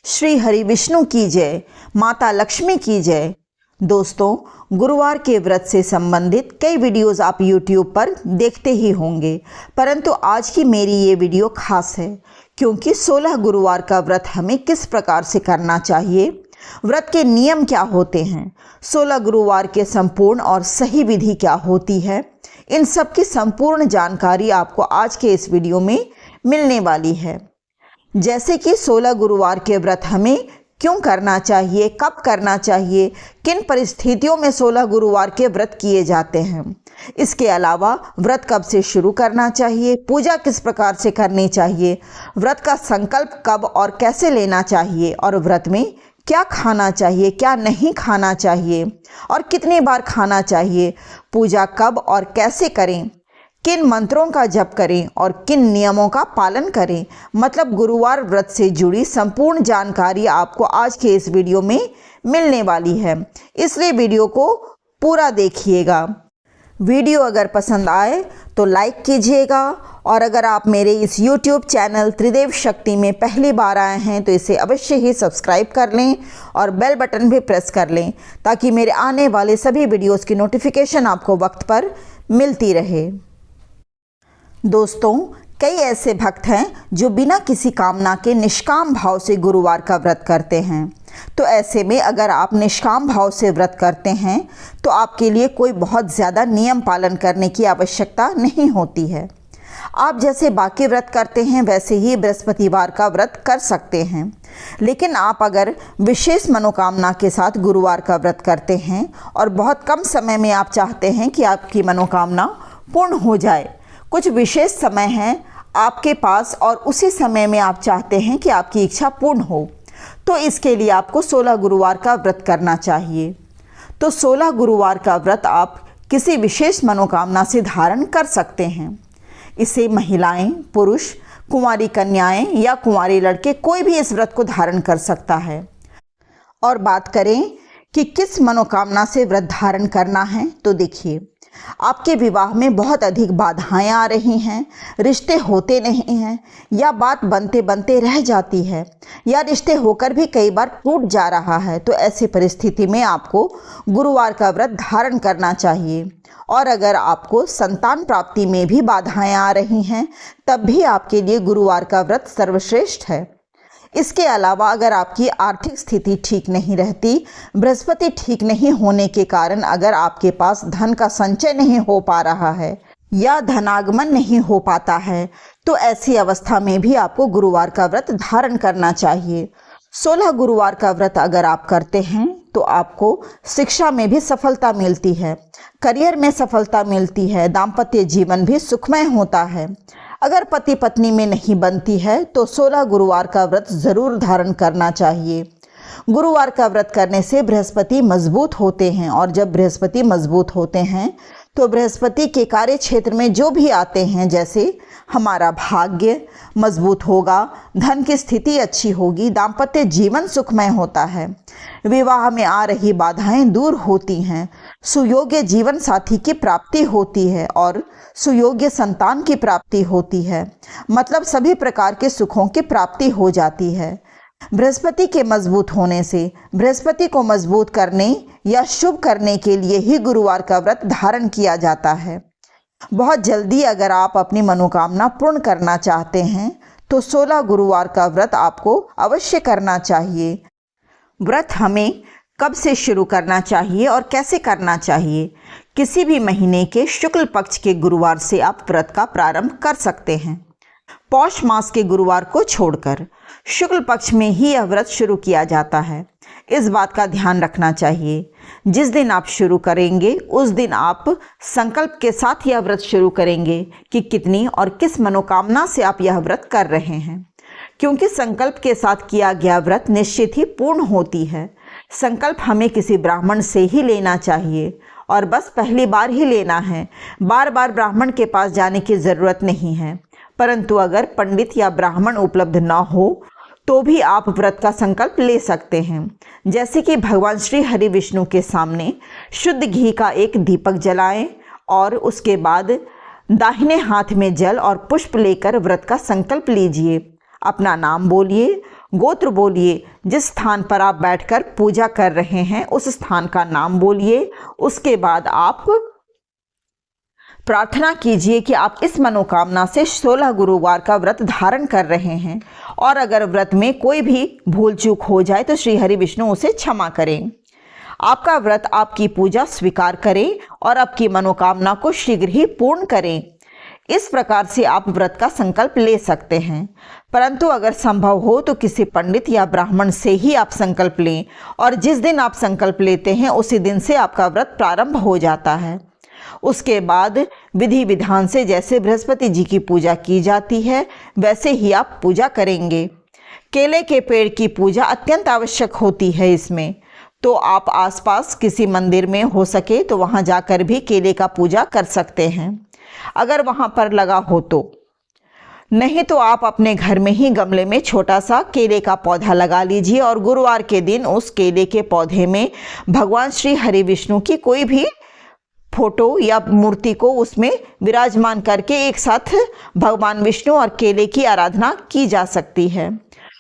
श्री हरि विष्णु की जय, माता लक्ष्मी की जय। दोस्तों, गुरुवार के व्रत से संबंधित कई वीडियोस आप YouTube पर देखते ही होंगे, परंतु आज की मेरी ये वीडियो खास है क्योंकि 16 गुरुवार का व्रत हमें किस प्रकार से करना चाहिए, व्रत के नियम क्या होते हैं, 16 गुरुवार के संपूर्ण और सही विधि क्या होती है, इन सब की संपूर्ण जानकारी आपको आज के इस वीडियो में मिलने वाली है। जैसे कि 16 गुरुवार के व्रत हमें क्यों करना चाहिए, कब करना चाहिए, किन परिस्थितियों में 16 गुरुवार के व्रत किए जाते हैं। इसके अलावा व्रत कब से शुरू करना चाहिए, पूजा किस प्रकार से करनी चाहिए, व्रत का संकल्प कब और कैसे लेना चाहिए और व्रत में क्या खाना चाहिए, क्या नहीं खाना चाहिए और कितनी बार खाना चाहिए, पूजा कब और कैसे करें, किन मंत्रों का जप करें और किन नियमों का पालन करें, मतलब गुरुवार व्रत से जुड़ी संपूर्ण जानकारी आपको आज के इस वीडियो में मिलने वाली है। इसलिए वीडियो को पूरा देखिएगा। वीडियो अगर पसंद आए तो लाइक कीजिएगा और अगर आप मेरे इस YouTube चैनल त्रिदेव शक्ति में पहली बार आए हैं तो इसे अवश्य ही सब्सक्राइब कर लें और बेल बटन भी प्रेस कर लें ताकि मेरे आने वाले सभी वीडियोस की नोटिफिकेशन आपको वक्त पर मिलती रहे। दोस्तों, कई ऐसे भक्त हैं जो बिना किसी कामना के निष्काम भाव से गुरुवार का व्रत करते हैं। तो ऐसे में अगर आप निष्काम भाव से व्रत करते हैं तो आपके लिए कोई बहुत ज़्यादा नियम पालन करने की आवश्यकता नहीं होती है। आप जैसे बाकी व्रत करते हैं वैसे ही बृहस्पतिवार का व्रत कर सकते हैं। लेकिन आप अगर विशेष मनोकामना के साथ गुरुवार का व्रत करते हैं और बहुत कम समय में आप चाहते हैं कि आपकी मनोकामना पूर्ण हो जाए, कुछ विशेष समय है आपके पास और उसी समय में आप चाहते हैं कि आपकी इच्छा पूर्ण हो, तो इसके लिए आपको 16 गुरुवार का व्रत करना चाहिए। तो 16 गुरुवार का व्रत आप किसी विशेष मनोकामना से धारण कर सकते हैं। इसे महिलाएं, पुरुष, कुंवारी कन्याएं या कुंवारे लड़के कोई भी इस व्रत को धारण कर सकता है। और बात करें कि किस मनोकामना से व्रत धारण करना है, तो देखिए, आपके विवाह में बहुत अधिक बाधाएं आ रही हैं, रिश्ते होते नहीं हैं या बात बनते बनते रह जाती है या रिश्ते होकर भी कई बार टूट जा रहा है, तो ऐसी परिस्थिति में आपको गुरुवार का व्रत धारण करना चाहिए। और अगर आपको संतान प्राप्ति में भी बाधाएं आ रही हैं तब भी आपके लिए गुरुवार का व्रत सर्वश्रेष्ठ है। इसके अलावा अगर आपकी आर्थिक स्थिति ठीक नहीं रहती, बृहस्पति ठीक नहीं होने के कारण अगर आपके पास धन का संचय नहीं हो पा रहा है या धनागमन नहीं हो पाता है, तो ऐसी अवस्था में भी आपको गुरुवार का व्रत धारण करना चाहिए। 16 गुरुवार का व्रत अगर आप करते हैं तो आपको शिक्षा में भी सफलता मिलती है, करियर में सफलता मिलती है, दाम्पत्य जीवन भी सुखमय होता है। अगर पति पत्नी में नहीं बनती है तो 16 गुरुवार का व्रत जरूर धारण करना चाहिए। गुरुवार का व्रत करने से बृहस्पति मजबूत होते हैं और जब बृहस्पति मजबूत होते हैं तो बृहस्पति के कार्य क्षेत्र में जो भी आते हैं, जैसे हमारा भाग्य मजबूत होगा, धन की स्थिति अच्छी होगी, दाम्पत्य जीवन सुखमय होता है, विवाह में आ रही बाधाएं दूर होती हैं, सुयोग्य जीवन साथी की प्राप्ति होती है और सुयोग्य संतान की प्राप्ति होती है, मतलब सभी प्रकार के सुखों की प्राप्ति हो जाती है। बृहस्पति के मजबूत होने से बृहस्पति को मजबूत करने या शुभ करने के लिए ही गुरुवार का व्रत धारण किया जाता है। बहुत जल्दी अगर आप अपनी मनोकामना पूर्ण करना चाहते हैं तो 16 गुरुवार का व्रत आपको अवश्य करना चाहिए। व्रत हमें कब से शुरू करना चाहिए और कैसे करना चाहिए? किसी भी महीने के शुक्ल पक्ष के गुरुवार से आप व्रत का प्रारंभ कर सकते हैं। पौष मास के गुरुवार को छोड़कर शुक्ल पक्ष में ही यह व्रत शुरू किया जाता है। इस बात का ध्यान रखना चाहिए, जिस दिन आप शुरू करेंगे उस दिन आप संकल्प के साथ यह व्रत शुरू करेंगे कि कितनी और किस मनोकामना से आप यह व्रत कर रहे हैं, क्योंकि संकल्प के साथ किया गया व्रत निश्चित ही पूर्ण होती है। संकल्प हमें किसी ब्राह्मण से ही लेना चाहिए और बस पहली बार ही लेना है, बार बार ब्राह्मण के पास जाने की ज़रूरत नहीं है। परंतु अगर पंडित या ब्राह्मण उपलब्ध ना हो तो भी आप व्रत का संकल्प ले सकते हैं। जैसे कि भगवान श्री हरि विष्णु के सामने शुद्ध घी का एक दीपक जलाएं और उसके बाद दाहिने हाथ में जल और पुष्प लेकर व्रत का संकल्प लीजिए। अपना नाम बोलिए, गोत्र बोलिए, जिस स्थान पर आप बैठकर पूजा कर रहे हैं उस स्थान का नाम बोलिए। उसके बाद आप प्रार्थना कीजिए कि आप इस मनोकामना से 16 गुरुवार का व्रत धारण कर रहे हैं, और अगर व्रत में कोई भी भूल चूक हो जाए तो श्री हरि विष्णु उसे क्षमा करें। आपका व्रत आपकी पूजा स्वीकार करें और आपकी मनोकामना को शीघ्र ही पूर्ण करें। इस प्रकार से आप व्रत का संकल्प ले सकते हैं, परंतु अगर संभव हो तो किसी पंडित या ब्राह्मण से ही आप संकल्प लें, और जिस दिन आप संकल्प लेते हैं उसी दिन से आपका व्रत प्रारंभ हो जाता है। उसके बाद विधि विधान से जैसे बृहस्पति जी की पूजा की जाती है वैसे ही आप पूजा करेंगे। केले के पेड़ की पूजा अत्यंत आवश्यक होती है इसमें, तो आप आसपास किसी मंदिर में हो सके तो वहां जाकर भी केले का पूजा कर सकते हैं, अगर वहां पर लगा हो तो। नहीं तो आप अपने घर में ही गमले में छोटा सा केले का पौधा लगा लीजिए और गुरुवार के दिन उस केले के पौधे में भगवान श्री हरि विष्णु की कोई भी फोटो या मूर्ति को उसमें विराजमान करके एक साथ भगवान विष्णु और केले की आराधना की जा सकती है।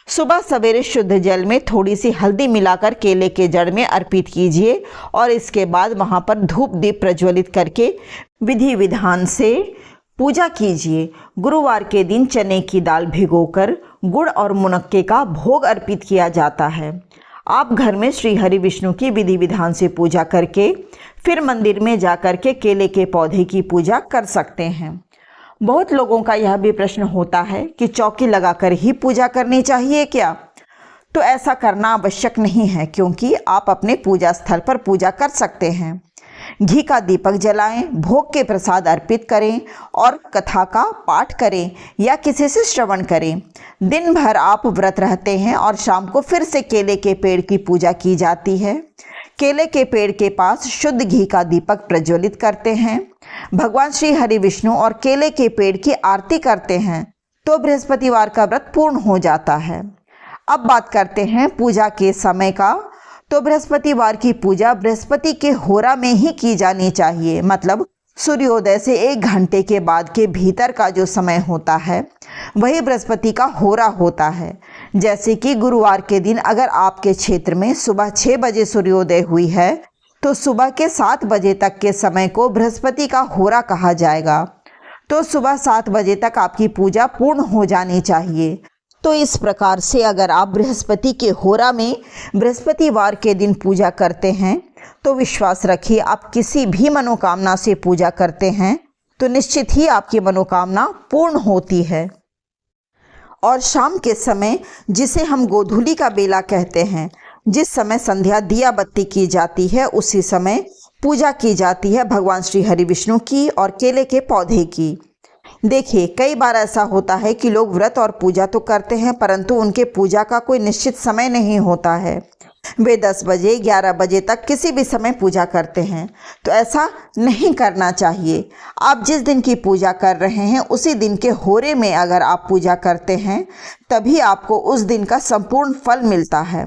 सुबह सवेरे शुद्ध जल में थोड़ी सी हल्दी मिलाकर केले के जड़ में अर्पित कीजिए और इसके बाद वहां पर धूप दीप प्रज्वलित करके विधि विधान से पूजा कीजिए। गुरुवार के दिन चने की दाल भिगोकर गुड़ और मुनक्के का भोग अर्पित किया जाता है। आप घर में श्री हरि विष्णु की विधि विधान से पूजा करके फिर मंदिर में जाकर के केले के पौधे की पूजा कर सकते हैं। बहुत लोगों का यह भी प्रश्न होता है कि चौकी लगाकर ही पूजा करनी चाहिए क्या? तो ऐसा करना आवश्यक नहीं है, क्योंकि आप अपने पूजा स्थल पर पूजा कर सकते हैं। घी का दीपक जलाएं, भोग के प्रसाद अर्पित करें और कथा का पाठ करें या किसी से श्रवण करें। दिन भर आप व्रत रहते हैं और शाम को फिर से केले के पेड़ की पूजा की जाती है। केले के पेड़ के पास शुद्ध घी का दीपक प्रज्वलित करते हैं, भगवान श्री हरि विष्णु और केले के पेड़ की आरती करते हैं, तो बृहस्पतिवार का व्रत पूर्ण हो जाता है। अब बात करते हैं पूजा के समय का। तो बृहस्पतिवार की पूजा बृहस्पति के होरा में ही की जानी चाहिए, मतलब सूर्योदय से 1 घंटे के बाद के भीतर का जो समय होता है वही बृहस्पति का होरा होता है। जैसे कि गुरुवार के दिन अगर आपके क्षेत्र में सुबह 6 बजे सूर्योदय हुई है तो सुबह के 7 बजे तक के समय को बृहस्पति का होरा कहा जाएगा। तो सुबह 7 बजे तक आपकी पूजा पूर्ण हो जानी चाहिए। तो इस प्रकार से अगर आप बृहस्पति के होरा में बृहस्पतिवार के दिन पूजा करते हैं तो विश्वास रखिए, आप किसी भी मनोकामना से पूजा करते हैं तो निश्चित ही आपकी मनोकामना पूर्ण होती है। और शाम के समय, जिसे हम गोधूली का बेला कहते हैं, जिस समय संध्या दिया बत्ती की जाती है, उसी समय पूजा की जाती है भगवान श्री हरि विष्णु की और केले के पौधे की। देखिए, कई बार ऐसा होता है कि लोग व्रत और पूजा तो करते हैं परंतु उनके पूजा का कोई निश्चित समय नहीं होता है। वे 10 बजे 11 बजे तक किसी भी समय पूजा करते हैं, तो ऐसा नहीं करना चाहिए। आप जिस दिन की पूजा कर रहे हैं उसी दिन के होरे में अगर आप पूजा करते हैं तभी आपको उस दिन का संपूर्ण फल मिलता है।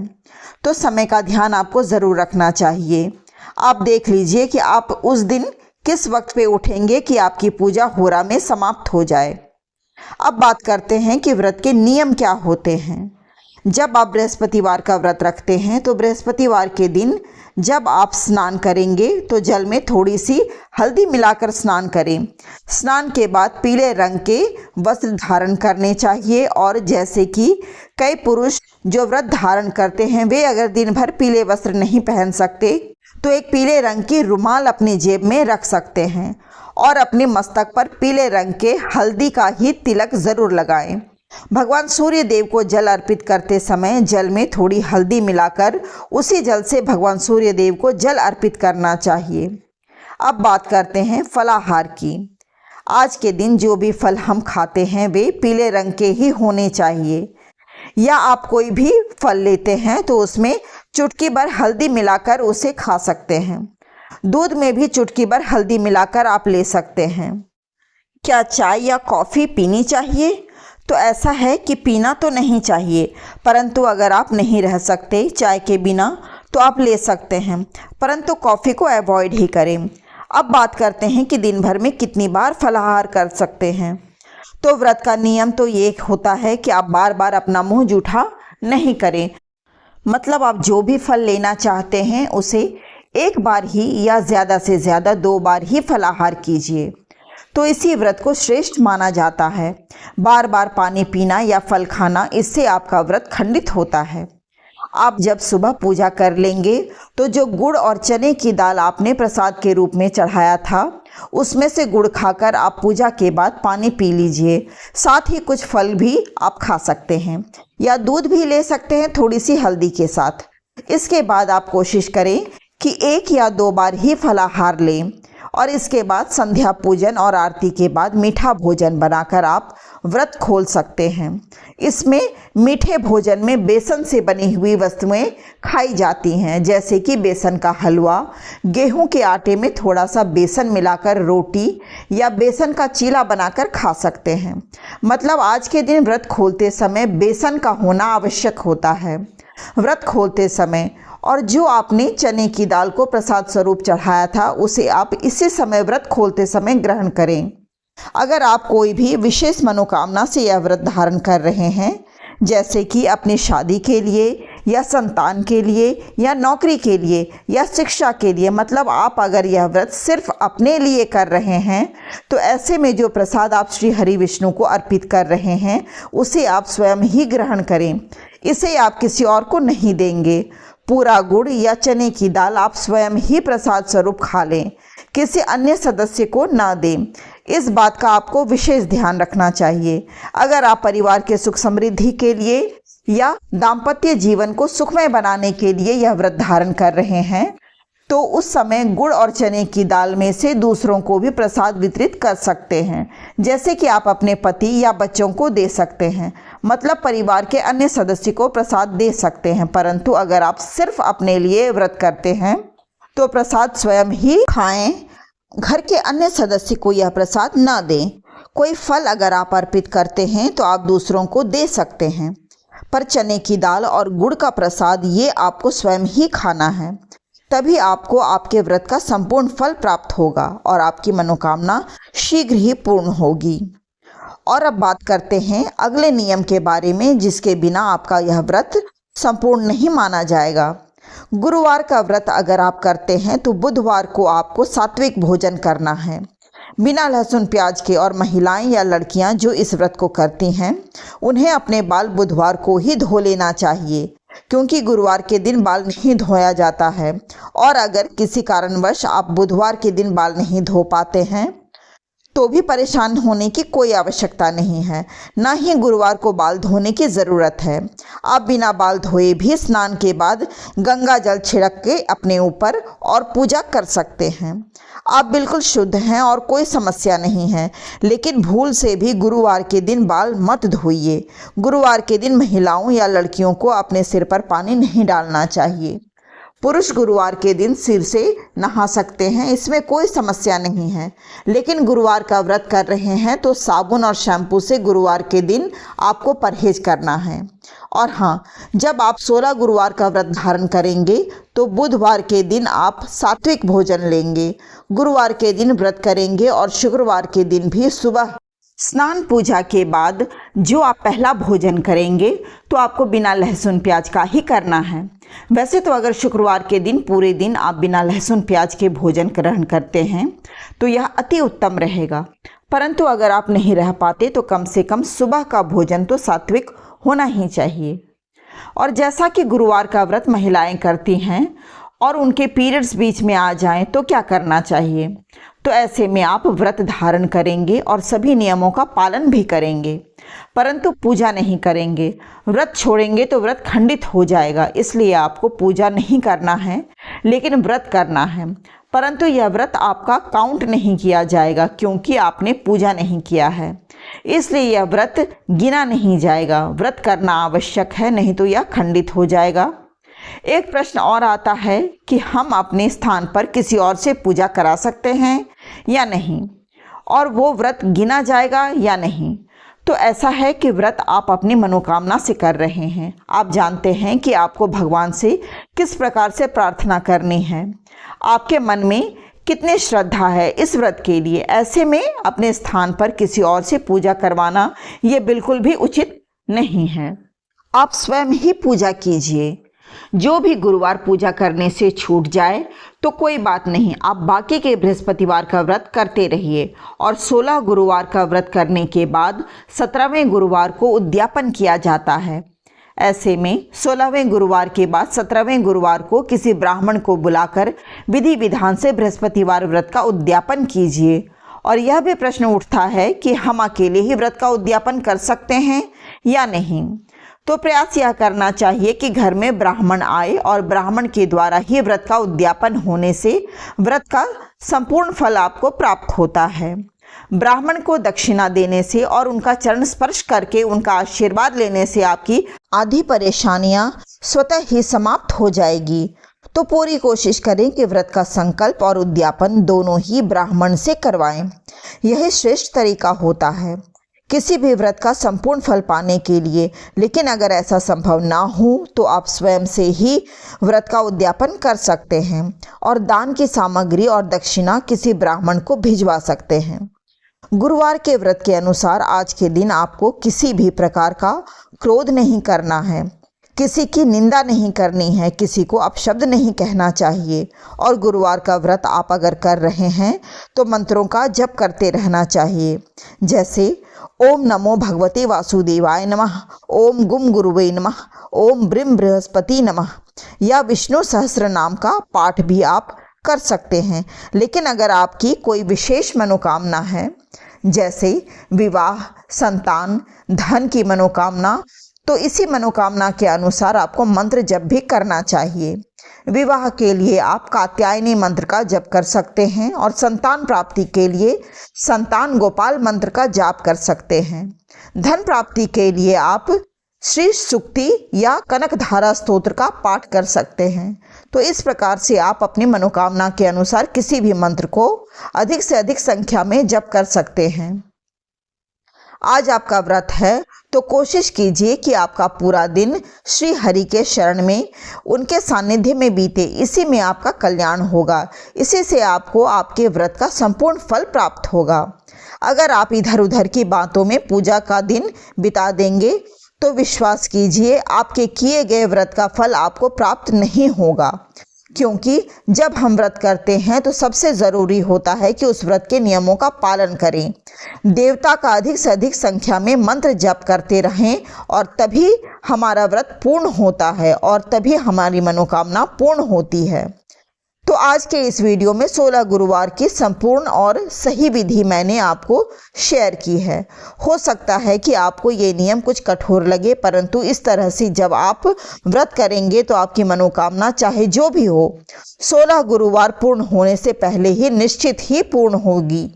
तो समय का ध्यान आपको ज़रूर रखना चाहिए। आप देख लीजिए कि आप उस दिन किस वक्त पे उठेंगे कि आपकी पूजा होरा में समाप्त हो जाए। अब बात करते हैं कि व्रत के नियम क्या होते हैं। जब आप बृहस्पतिवार का व्रत रखते हैं तो बृहस्पतिवार के दिन जब आप स्नान करेंगे तो जल में थोड़ी सी हल्दी मिलाकर स्नान करें। स्नान के बाद पीले रंग के वस्त्र धारण करने चाहिए, और जैसे कि कई पुरुष जो व्रत धारण करते हैं वे अगर दिन भर पीले वस्त्र नहीं पहन सकते तो एक पीले रंग की रुमाल अपनी जेब में रख सकते हैं और अपने मस्तक पर पीले रंग के हल्दी का ही तिलक ज़रूर लगाएं। भगवान सूर्य देव को जल अर्पित करते समय जल में थोड़ी हल्दी मिलाकर उसी जल से भगवान सूर्य देव को जल अर्पित करना चाहिए। अब बात करते हैं फलाहार की। आज के दिन जो भी फल हम खाते हैं वे पीले रंग के ही होने चाहिए, या आप कोई भी फल लेते हैं तो उसमें चुटकी भर हल्दी मिलाकर उसे खा सकते हैं। दूध में भी चुटकी भर हल्दी मिलाकर आप ले सकते हैं। क्या चाय या कॉफ़ी पीनी चाहिए? तो ऐसा है कि पीना तो नहीं चाहिए, परंतु अगर आप नहीं रह सकते चाय के बिना तो आप ले सकते हैं, परंतु कॉफ़ी को अवॉइड ही करें। अब बात करते हैं कि दिन भर में कितनी बार फलाहार कर सकते हैं। तो व्रत का नियम तो ये होता है कि आप बार बार अपना मुंह जूठा नहीं करें। मतलब आप जो भी फल लेना चाहते हैं उसे एक बार ही या ज़्यादा से ज़्यादा 2 बार ही फलाहार कीजिए, तो इसी व्रत को श्रेष्ठ माना जाता है। बार बार पानी पीना या फल खाना, इससे आपका व्रत खंडित होता है। आप जब सुबह पूजा कर लेंगे तो जो गुड़ और चने की दाल आपने प्रसाद के रूप में चढ़ाया था, उसमें से गुड़ खाकर आप पूजा के बाद पानी पी लीजिए। साथ ही कुछ फल भी आप खा सकते हैं या दूध भी ले सकते हैं थोड़ी सी हल्दी के साथ। इसके बाद आप कोशिश करें कि 1 या 2 बार ही फलाहार लें और इसके बाद संध्या पूजन और आरती के बाद मीठा भोजन बनाकर आप व्रत खोल सकते हैं। इसमें मीठे भोजन में बेसन से बनी हुई वस्तुएं खाई जाती हैं, जैसे कि बेसन का हलवा, गेहूं के आटे में थोड़ा सा बेसन मिलाकर रोटी या बेसन का चीला बनाकर खा सकते हैं। मतलब आज के दिन व्रत खोलते समय बेसन का होना आवश्यक होता है व्रत खोलते समय। और जो आपने चने की दाल को प्रसाद स्वरूप चढ़ाया था, उसे आप इसी समय व्रत खोलते समय ग्रहण करें। अगर आप कोई भी विशेष मनोकामना से यह व्रत धारण कर रहे हैं, जैसे कि अपनी शादी के लिए या संतान के लिए या नौकरी के लिए या शिक्षा के लिए, मतलब आप अगर यह व्रत सिर्फ अपने लिए कर रहे हैं, तो ऐसे में जो प्रसाद आप श्री हरि विष्णु को अर्पित कर रहे हैं उसे आप स्वयं ही ग्रहण करें। इसे आप किसी और को नहीं देंगे। पूरा गुड़ या चने की दाल आप स्वयं ही प्रसाद स्वरूप खा लें, किसी अन्य सदस्य को ना दें। इस बात का आपको विशेष ध्यान रखना चाहिए। अगर आप परिवार के सुख समृद्धि के लिए या दाम्पत्य जीवन को सुखमय बनाने के लिए यह व्रत धारण कर रहे हैं, तो उस समय गुड़ और चने की दाल में से दूसरों को भी प्रसाद वितरित कर सकते हैं, जैसे कि आप अपने पति या बच्चों को दे सकते हैं। मतलब परिवार के अन्य सदस्य को प्रसाद दे सकते हैं, परंतु अगर आप सिर्फ अपने लिए व्रत करते हैं तो प्रसाद स्वयं ही खाएं, घर के अन्य सदस्य को यह प्रसाद ना दें। कोई फल अगर आप अर्पित करते हैं तो आप दूसरों को दे सकते हैं, पर चने की दाल और गुड़ का प्रसाद ये आपको स्वयं ही खाना है। तभी आपको आपके व्रत का संपूर्ण फल प्राप्त होगा और आपकी मनोकामना शीघ्र ही पूर्ण होगी। और अब बात करते हैं अगले नियम के बारे में, जिसके बिना आपका यह व्रत संपूर्ण नहीं माना जाएगा। गुरुवार का व्रत अगर आप करते हैं तो बुधवार को आपको सात्विक भोजन करना है, बिना लहसुन प्याज के। और महिलाएं या लड़कियां जो इस व्रत को करती हैं, उन्हें अपने बाल बुधवार को ही धो लेना चाहिए, क्योंकि गुरुवार के दिन बाल नहीं धोया जाता है। और अगर किसी कारणवश आप बुधवार के दिन बाल नहीं धो पाते हैं तो भी परेशान होने की कोई आवश्यकता नहीं है, ना ही गुरुवार को बाल धोने की ज़रूरत है। आप बिना बाल धोए भी स्नान के बाद गंगा जल छिड़क के अपने ऊपर और पूजा कर सकते हैं। आप बिल्कुल शुद्ध हैं और कोई समस्या नहीं है, लेकिन भूल से भी गुरुवार के दिन बाल मत धोइए। गुरुवार के दिन महिलाओं या लड़कियों को अपने सिर पर पानी नहीं डालना चाहिए। पुरुष गुरुवार के दिन सिर से नहा सकते हैं, इसमें कोई समस्या नहीं है। लेकिन गुरुवार का व्रत कर रहे हैं तो साबुन और शैम्पू से गुरुवार के दिन आपको परहेज करना है। और हाँ, जब आप 16 गुरुवार का व्रत धारण करेंगे तो बुधवार के दिन आप सात्विक भोजन लेंगे, गुरुवार के दिन व्रत करेंगे और शुक्रवार के दिन भी सुबह स्नान पूजा के बाद जो आप पहला भोजन करेंगे तो आपको बिना लहसुन प्याज का ही करना है। वैसे तो अगर शुक्रवार के दिन पूरे दिन आप बिना लहसुन प्याज के भोजन ग्रहण करते हैं तो यह अति उत्तम रहेगा, परंतु अगर आप नहीं रह पाते तो कम से कम सुबह का भोजन तो सात्विक होना ही चाहिए। और जैसा कि गुरुवार का व्रत महिलाएं करती हैं और उनके पीरियड्स बीच में आ जाएं तो क्या करना चाहिए, तो ऐसे में आप व्रत धारण करेंगे और सभी नियमों का पालन भी करेंगे, परंतु पूजा नहीं करेंगे। व्रत छोड़ेंगे तो व्रत खंडित हो जाएगा, इसलिए आपको पूजा नहीं करना है, लेकिन व्रत करना है। परंतु यह व्रत आपका काउंट नहीं किया जाएगा, क्योंकि आपने पूजा नहीं किया है, इसलिए यह व्रत गिना नहीं जाएगा। व्रत करना आवश्यक है, नहीं तो यह खंडित हो जाएगा। एक प्रश्न और आता है कि हम अपने स्थान पर किसी और से पूजा करा सकते हैं या नहीं, और वो व्रत गिना जाएगा या नहीं। तो ऐसा है कि व्रत आप अपनी मनोकामना से कर रहे हैं। आप जानते हैं कि आपको भगवान से किस प्रकार से प्रार्थना करनी है, आपके मन में कितनी श्रद्धा है इस व्रत के लिए। ऐसे में अपने स्थान पर किसी और से पूजा करवाना ये बिल्कुल भी उचित नहीं है। आप स्वयं ही पूजा कीजिए। जो भी गुरुवार पूजा करने से छूट जाए तो कोई बात नहीं, आप बाकी के बृहस्पतिवार का व्रत करते रहिए और 16 गुरुवार का व्रत करने के बाद 17वें गुरुवार को उद्यापन किया जाता है। ऐसे में 16वें गुरुवार के बाद 17वें गुरुवार को किसी ब्राह्मण को बुलाकर विधि विधान से बृहस्पतिवार व्रत का उद्यापन कीजिए। और यह भी प्रश्न उठता है कि हम अकेले ही व्रत का उद्यापन कर सकते हैं या नहीं। तो प्रयास यह करना चाहिए कि घर में ब्राह्मण आए और ब्राह्मण के द्वारा ही व्रत का उद्यापन होने से व्रत का संपूर्ण फल आपको प्राप्त होता है। ब्राह्मण को दक्षिणा देने से और उनका चरण स्पर्श करके उनका आशीर्वाद लेने से आपकी आधी परेशानियां स्वतः ही समाप्त हो जाएगी। तो पूरी कोशिश करें कि व्रत का संकल्प और उद्यापन दोनों ही ब्राह्मण से करवाएं। यही श्रेष्ठ तरीका होता है किसी भी व्रत का संपूर्ण फल पाने के लिए। लेकिन अगर ऐसा संभव ना हो तो आप स्वयं से ही व्रत का उद्यापन कर सकते हैं और दान की सामग्री और दक्षिणा किसी ब्राह्मण को भिजवा सकते हैं। गुरुवार के व्रत के अनुसार आज के दिन आपको किसी भी प्रकार का क्रोध नहीं करना है, किसी की निंदा नहीं करनी है, किसी को अपशब्द नहीं कहना चाहिए। और गुरुवार का व्रत आप अगर कर रहे हैं तो मंत्रों का जप करते रहना चाहिए, जैसे ओम नमो भगवते वासुदेवाय नमः, ओम गुम गुरुवे नमः, ओम ब्रिम बृहस्पति नमः, या विष्णु सहस्त्र नाम का पाठ भी आप कर सकते हैं। लेकिन अगर आपकी कोई विशेष मनोकामना है, जैसे विवाह, संतान, धन की मनोकामना, तो इसी मनोकामना के अनुसार आपको मंत्र जप भी करना चाहिए। विवाह के लिए आप कात्यायनी मंत्र का जप कर सकते हैं और संतान प्राप्ति के लिए संतान गोपाल मंत्र का जाप कर सकते हैं। धन प्राप्ति के लिए आप श्री सुक्ति या कनकधारा स्तोत्र का पाठ कर सकते हैं। तो इस प्रकार से आप अपनी मनोकामना के अनुसार किसी भी मंत्र को अधिक से अधिक संख्या में जप कर सकते हैं। आज आपका व्रत है तो कोशिश कीजिए कि आपका पूरा दिन श्री हरि के शरण में, उनके सानिध्य में बीते। इसी में आपका कल्याण होगा, इसी से आपको आपके व्रत का संपूर्ण फल प्राप्त होगा। अगर आप इधर उधर की बातों में पूजा का दिन बिता देंगे तो विश्वास कीजिए आपके किए गए व्रत का फल आपको प्राप्त नहीं होगा। क्योंकि जब हम व्रत करते हैं तो सबसे ज़रूरी होता है कि उस व्रत के नियमों का पालन करें, देवता का अधिक से अधिक संख्या में मंत्र जप करते रहें, और तभी हमारा व्रत पूर्ण होता है और तभी हमारी मनोकामना पूर्ण होती है। तो आज के इस वीडियो में 16 गुरुवार की संपूर्ण और सही विधि मैंने आपको शेयर की है। हो सकता है कि आपको ये नियम कुछ कठोर लगे, परंतु इस तरह से जब आप व्रत करेंगे तो आपकी मनोकामना चाहे जो भी हो 16 गुरुवार पूर्ण होने से पहले ही निश्चित ही पूर्ण होगी।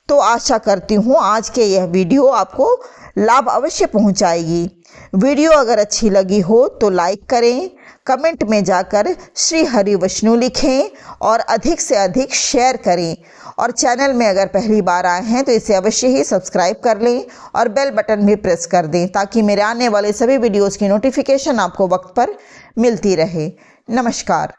तो आशा करती हूँ आज के यह वीडियो आपको लाभ अवश्य पहुँचाएगी। वीडियो अगर अच्छी लगी हो तो लाइक करें, कमेंट में जाकर श्री हरि विष्णु लिखें और अधिक से अधिक शेयर करें। और चैनल में अगर पहली बार आए हैं तो इसे अवश्य ही सब्सक्राइब कर लें और बेल बटन भी प्रेस कर दें, ताकि मेरे आने वाले सभी वीडियोस की नोटिफिकेशन आपको वक्त पर मिलती रहे। नमस्कार।